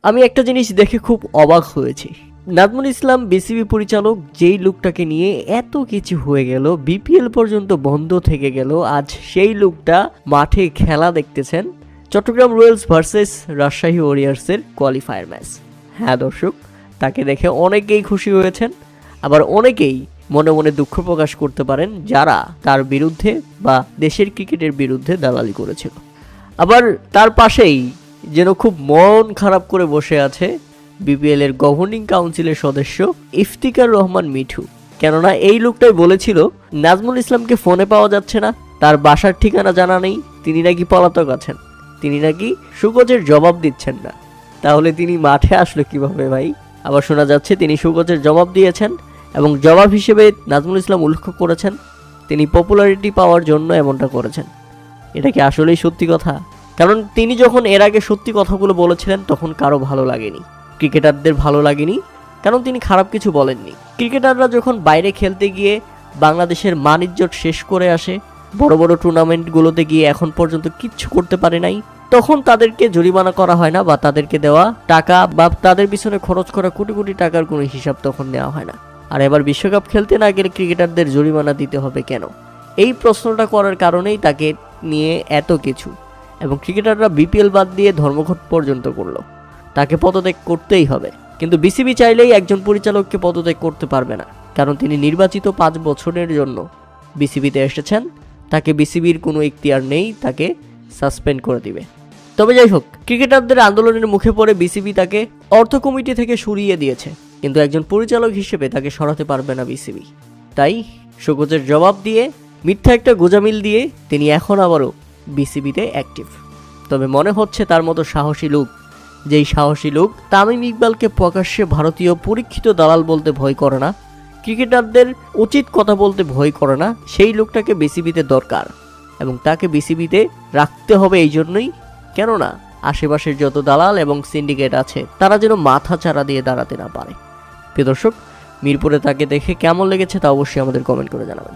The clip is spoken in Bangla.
আমি একটা জিনিস দেখে খুব অবাক হয়েছি। নাজমুল ইসলাম বিসিবি পরিচালক, যেই লোকটাকে নিয়ে এত কিছু হয়ে গেল, বিপিএল পর্যন্ত বন্ধ থেকে গেল, আজ সেই লোকটা মাঠে খেলা দেখতেছেন চট্টগ্রাম রয়্যালস ভার্সেস রাজশাহী ওয়ারিয়র্সের কোয়ালিফায়ার ম্যাচ। হ্যাঁ দর্শক, তাকে দেখে অনেকেই খুশি হয়েছেন, আবার অনেকেই মনে মনে দুঃখ প্রকাশ করতে পারেন যারা তার বিরুদ্ধে বা দেশের ক্রিকেটের বিরুদ্ধে দালালি করেছিল। আবার তার পাশেই যেন খুব মন খারাপ করে বসে আছে বিপিএল এর গভর্নিং কাউন্সিলের সদস্য ইফতিকার রহমান মিঠু। কেননা এই লোকটাই বলেছিল নাজমুল ইসলামকে ফোনে পাওয়া যাচ্ছে না, তার বাসার ঠিকানা জানা নেই, তিনি নাকি পলাতক আছেন, তিনি নাকি সুকোচের জবাব দিচ্ছেন না। তাহলে তিনি মাঠে আসলো কিভাবে ভাই? আবার শোনা যাচ্ছে তিনি সুকোচের জবাব দিয়েছেন এবং জবাব হিসেবে নাজমুল ইসলাম উল্লেখ করেছেন তিনি পপুলারিটি পাওয়ার জন্য এমনটা করেছেন। এটা কি আসলেই সত্যি কথা? কারণ তিনি যখন এর আগে সত্যি কথাগুলো বলেছিলেন তখন কারো ভালো লাগেনি, ক্রিকেটারদের ভালো লাগেনি, কারণ তিনি খারাপ কিছু বলেননি। ক্রিকেটাররা যখন বাইরে খেলতে গিয়ে বাংলাদেশের মান ইজ্জত শেষ করে আসে, বড় বড় টুর্নামেন্টগুলোতে গিয়ে এখন পর্যন্ত কিচ্ছু করতে পারে নাই, তখন তাদেরকে জরিমানা করা হয় না বা তাদেরকে দেওয়া টাকা বা তাদের পিছনে খরচ করা কোটি কোটি টাকার কোনো হিসাব তখন নেওয়া হয় না। আর এবার বিশ্বকাপ খেলতে না গেলে ক্রিকেটারদের জরিমানা দিতে হবে কেন? এই প্রশ্নটা করার কারণেই তাকে নিয়ে এত কিছু। এবং ক্রিকেটাররা বিপিএল বাদ দিয়ে ধর্মঘট পর্যন্ত করলো, তাকে পদত্যাগ করতেই হবে। কিন্তু বিসিবি চাইলেই একজন পরিচালককে পদত্যাগ করতে পারবে না, কারণ তিনি নির্বাচিত 5 বছরের জন্য বিসিবিতে এসেছেন। তাকে বিসিবির কোনো ইখতিয়ার নেই তাকে সাসপেন্ড করে দিবে। তবে যাই হোক, ক্রিকেটারদের আন্দোলনের মুখে পড়ে বিসিবি তাকে অর্থ কমিটি থেকে সরিয়ে দিয়েছে, কিন্তু একজন পরিচালক হিসেবে তাকে সরাতে পারবে না বিসিবি। তাই সুকোচের জবাব দিয়ে, মিথ্যা একটা গোজামিল দিয়ে তিনি এখন আবারও বিসিবিতে অ্যাক্টিভ। তবে মনে হচ্ছে তার মতো সাহসী লোক, যেই সাহসী লোক তামিম ইকবালকে প্রকাশ্যে ভারতীয় পরীক্ষিত দালাল বলতে ভয় করে না, ক্রিকেটারদের উচিত কথা বলতে ভয় করে না, সেই লোকটাকে বিসিবিতে দরকার এবং তাকে বিসিবিতে রাখতে হবে। এই জন্যই, কেননা আশেপাশের যত দালাল এবং সিন্ডিকেট আছে তারা যেন মাথা চাড়া দিয়ে দাঁড়াতে না পারে। প্রিয় দর্শক, মিরপুরে তাকে দেখে কেমন লেগেছে তা অবশ্যই আমাদের কমেন্ট করে জানাবেন।